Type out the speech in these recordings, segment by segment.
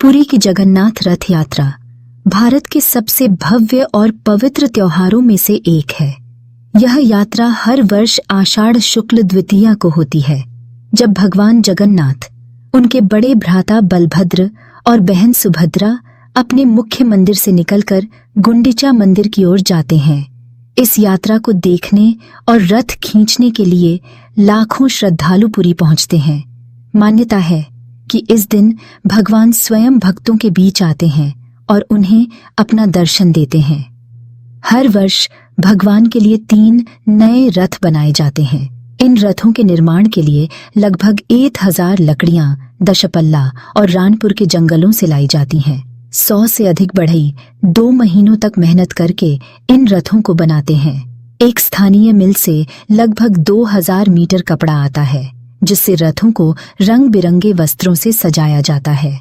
पुरी की जगन्नाथ रथ यात्रा भारत के सबसे भव्य और पवित्र त्योहारों में से एक है। यह यात्रा हर वर्ष आषाढ़ शुक्ल द्वितीया को होती है, जब भगवान जगन्नाथ, उनके बड़े भ्राता बलभद्र और बहन सुभद्रा अपने मुख्य मंदिर से निकलकर गुंडिचा मंदिर की ओर जाते हैं। इस यात्रा को देखने और रथ खींचने के लिए लाखों श्रद्धालु पुरी पहुंचते हैं। मान्यता है कि इस दिन भगवान स्वयं भक्तों के बीच आते हैं और उन्हें अपना दर्शन देते हैं। हर वर्ष भगवान के लिए 3 नए रथ बनाए जाते हैं। इन रथों के निर्माण के लिए लगभग 1000 लकड़ियां दशपल्ला और रानपुर के जंगलों से लाई जाती हैं। 100 से अधिक बढ़ई 2 महीनों तक मेहनत करके इन रथों को बनाते हैं। एक स्थानीय मिल से लगभग 2000 मीटर कपड़ा आता है, जिससे रथों को रंग बिरंगे वस्त्रों से सजाया जाता है।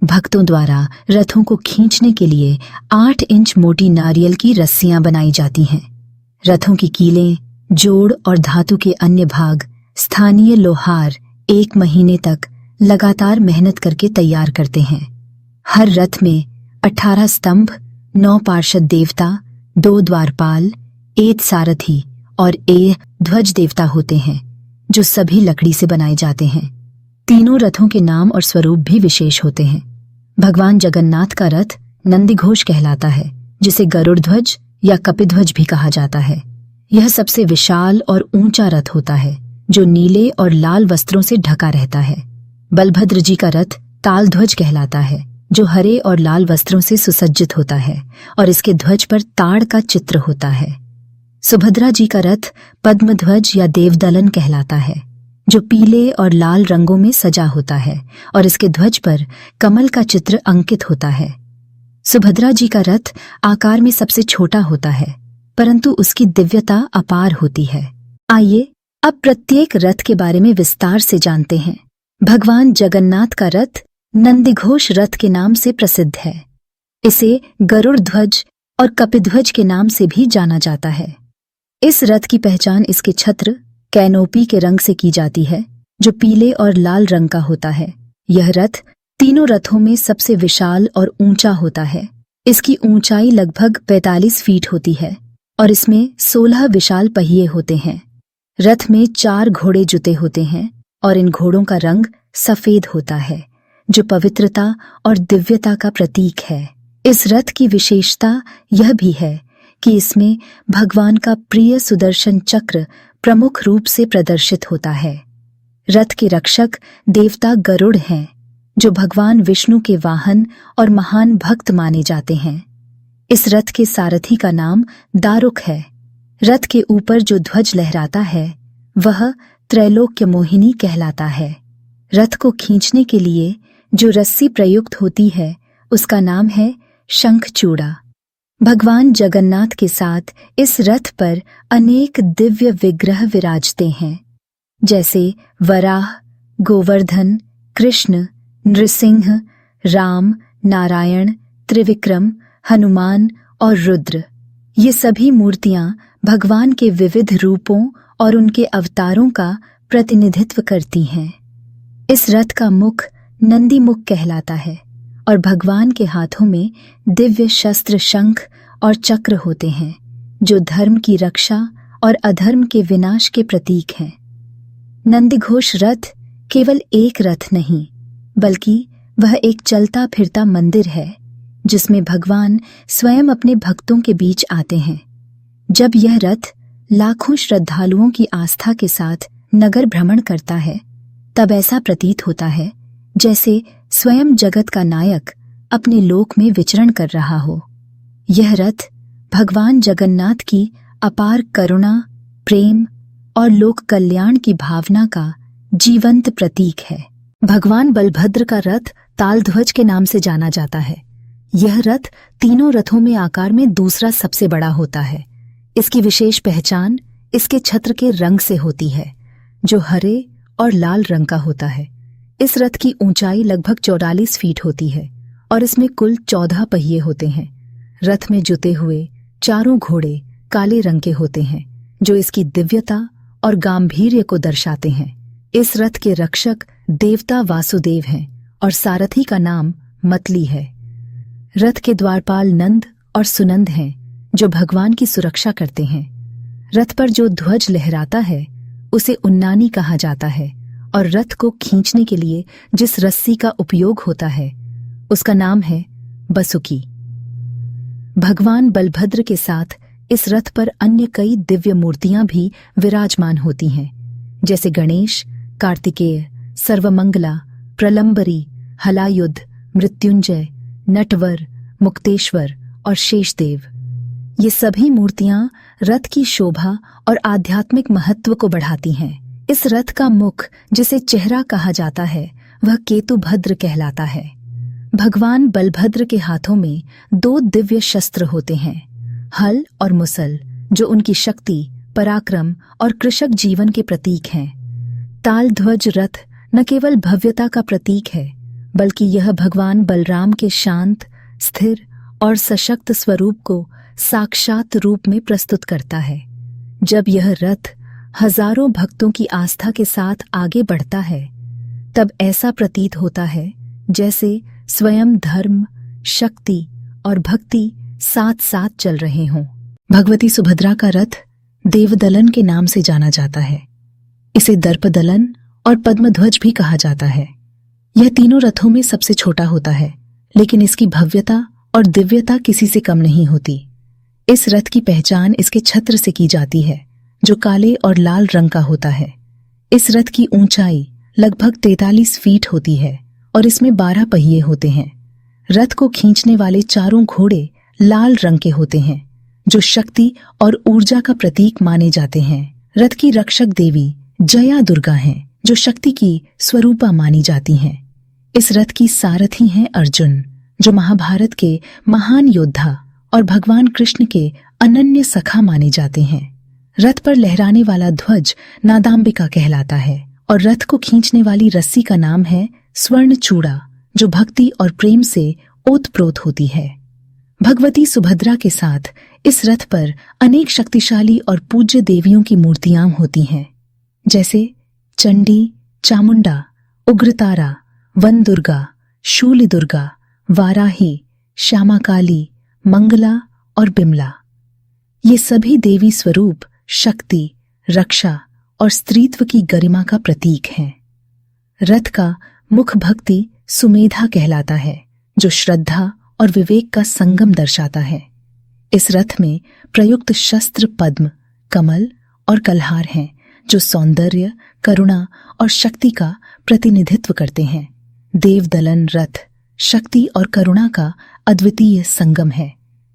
भक्तों द्वारा रथों को खींचने के लिए 8 इंच मोटी नारियल की रस्सियां बनाई जाती हैं। रथों की कीलें, जोड़ और धातु के अन्य भाग स्थानीय लोहार 1 महीने तक लगातार मेहनत करके तैयार करते हैं। हर रथ में 18 स्तंभ, 9 पार्षद देवता, 2 द्वारपाल, 1 सारथी और 1 ध्वज देवता होते हैं, जो सभी लकड़ी से बनाए जाते हैं। तीनों रथों के नाम और स्वरूप भी विशेष होते हैं। भगवान जगन्नाथ का रथ नंदीघोष कहलाता है, जिसे गरुड़ ध्वज या कपिध्वज भी कहा जाता है। यह सबसे विशाल और ऊंचा रथ होता है, जो नीले और लाल वस्त्रों से ढका रहता है। बलभद्र जी का रथ तालध्वज कहलाता है, जो हरे और लाल वस्त्रों से सुसज्जित होता है और इसके ध्वज पर ताड़ का चित्र होता है। सुभद्रा जी का रथ पद्मध्वज या देवदलन कहलाता है, जो पीले और लाल रंगों में सजा होता है और इसके ध्वज पर कमल का चित्र अंकित होता है। सुभद्रा जी का रथ आकार में सबसे छोटा होता है, परंतु उसकी दिव्यता अपार होती है। आइए अब प्रत्येक रथ के बारे में विस्तार से जानते हैं। भगवान जगन्नाथ का रथ नंदीघोष रथ के नाम से प्रसिद्ध है। इसे गरुड़ ध्वज और कपिध्वज के नाम से भी जाना जाता है। इस रथ की पहचान इसके छत्र कैनोपी के रंग से की जाती है, जो पीले और लाल रंग का होता है। यह रथ तीनों रथों में सबसे विशाल और ऊंचा होता है। इसकी ऊंचाई लगभग 45 फीट होती है और इसमें 16 विशाल पहिए होते हैं। रथ में 4 घोड़े जुते होते हैं और इन घोड़ों का रंग सफेद होता है, जो पवित्रता और दिव्यता का प्रतीक है। इस रथ की विशेषता यह भी है कि इसमें भगवान का प्रिय सुदर्शन चक्र प्रमुख रूप से प्रदर्शित होता है। रथ के रक्षक देवता गरुड़ हैं, जो भगवान विष्णु के वाहन और महान भक्त माने जाते हैं। इस रथ के सारथी का नाम दारुक है। रथ के ऊपर जो ध्वज लहराता है, वह त्रैलोक्य मोहिनी कहलाता है। रथ को खींचने के लिए जो रस्सी प्रयुक्त होती है, उसका नाम है शंखचूड़ा। भगवान जगन्नाथ के साथ इस रथ पर अनेक दिव्य विग्रह विराजते हैं, जैसे वराह, गोवर्धन, कृष्ण, नृसिंह, राम, नारायण, त्रिविक्रम, हनुमान और रुद्र। ये सभी मूर्तियां भगवान के विविध रूपों और उनके अवतारों का प्रतिनिधित्व करती हैं। इस रथ का मुख नंदी मुख कहलाता है और भगवान के हाथों में दिव्य शस्त्र शंख और चक्र होते हैं, जो धर्म की रक्षा और अधर्म के विनाश के प्रतीक हैं। नंदीघोष रथ केवल एक रथ नहीं, बल्कि वह एक चलता फिरता मंदिर है, जिसमें भगवान स्वयं अपने भक्तों के बीच आते हैं। जब यह रथ लाखों श्रद्धालुओं की आस्था के साथ नगर भ्रमण करता है, तब ऐसा प्रतीत होता है जैसे स्वयं जगत का नायक अपने लोक में विचरण कर रहा हो। यह रथ भगवान जगन्नाथ की अपार करुणा, प्रेम और लोक कल्याण की भावना का जीवंत प्रतीक है। भगवान बलभद्र का रथ तालध्वज के नाम से जाना जाता है। यह रथ तीनों रथों में आकार में दूसरा सबसे बड़ा होता है। इसकी विशेष पहचान इसके छत्र के रंग से होती है, जो हरे और लाल रंग का होता है। इस रथ की ऊंचाई लगभग 44 फीट होती है और इसमें कुल 14 पहिए होते हैं। रथ में जुते हुए चारों घोड़े काले रंग के होते हैं, जो इसकी दिव्यता और गांभीर्य को दर्शाते हैं। इस रथ के रक्षक देवता वासुदेव हैं और सारथी का नाम मतली है। रथ के द्वारपाल नंद और सुनंद हैं, जो भगवान की सुरक्षा करते हैं। रथ पर जो ध्वज लहराता है उसे उन्नानी कहा जाता है, और रथ को खींचने के लिए जिस रस्सी का उपयोग होता है उसका नाम है बसुकी। भगवान बलभद्र के साथ इस रथ पर अन्य कई दिव्य मूर्तियां भी विराजमान होती हैं, जैसे गणेश, कार्तिकेय, सर्वमंगला, प्रलंबरी, हलायुध, मृत्युंजय, नटवर, मुक्तेश्वर और शेषदेव। ये सभी मूर्तियां रथ की शोभा और आध्यात्मिक महत्व को बढ़ाती हैं। इस रथ का मुख, जिसे चेहरा कहा जाता है, वह केतुभद्र कहलाता है। भगवान बलभद्र के हाथों में 2 दिव्य शस्त्र होते हैं, हल और मुसल, जो उनकी शक्ति, पराक्रम और कृषक जीवन के प्रतीक हैं। ताल ध्वज रथ न केवल भव्यता का प्रतीक है, बल्कि यह भगवान बलराम के शांत, स्थिर और सशक्त स्वरूप को साक्षात रूप में प्रस्तुत करता है। जब यह रथ हजारों भक्तों की आस्था के साथ आगे बढ़ता है, तब ऐसा प्रतीत होता है जैसे स्वयं धर्म, शक्ति और भक्ति साथ साथ चल रहे हों। भगवती सुभद्रा का रथ देवदलन के नाम से जाना जाता है। इसे दर्पदलन और पद्मध्वज भी कहा जाता है। यह तीनों रथों में सबसे छोटा होता है, लेकिन इसकी भव्यता और दिव्यता किसी से कम नहीं होती। इस रथ की पहचान इसके छत्र से की जाती है, जो काले और लाल रंग का होता है। इस रथ की ऊंचाई लगभग 43 फीट होती है और इसमें 12 पहिए होते हैं। रथ को खींचने वाले चारों घोड़े लाल रंग के होते हैं, जो शक्ति और ऊर्जा का प्रतीक माने जाते हैं। रथ की रक्षक देवी जया दुर्गा हैं, जो शक्ति की स्वरूपा मानी जाती हैं। इस रथ की सारथी हैं अर्जुन, जो महाभारत के महान योद्धा और भगवान कृष्ण के अनन्य सखा माने जाते हैं। रथ पर लहराने वाला ध्वज नादाम्बिका कहलाता है और रथ को खींचने वाली रस्सी का नाम है स्वर्ण चूड़ा, जो भक्ति और प्रेम से ओतप्रोत होती है। भगवती सुभद्रा के साथ इस रथ पर अनेक शक्तिशाली और पूज्य देवियों की मूर्तियां होती हैं, जैसे चंडी, चामुंडा, उग्रतारा, वन दुर्गा, शूल दुर्गा, वाराही, श्यामा काली, मंगला और बिमला। ये सभी देवी स्वरूप शक्ति, रक्षा और स्त्रीत्व की गरिमा का प्रतीक हैं। रथ का मुख भक्ति सुमेधा कहलाता है, जो श्रद्धा और विवेक का संगम दर्शाता है। इस रथ में प्रयुक्त शस्त्र पद्म, कमल और कलहार हैं, जो सौंदर्य, करुणा और शक्ति का प्रतिनिधित्व करते हैं। देवदलन रथ शक्ति और करुणा का अद्वितीय संगम है।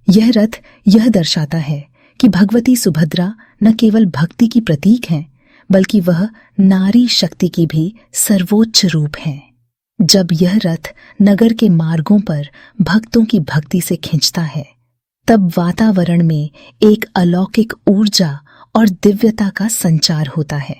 यह रथ यह दर्शाता है कि भगवती सुभद्रा न केवल भक्ति की प्रतीक हैं, बल्कि वह नारी शक्ति की भी सर्वोच्च रूप हैं। जब यह रथ नगर के मार्गों पर भक्तों की भक्ति से खिंचता है, तब वातावरण में एक अलौकिक ऊर्जा और दिव्यता का संचार होता है।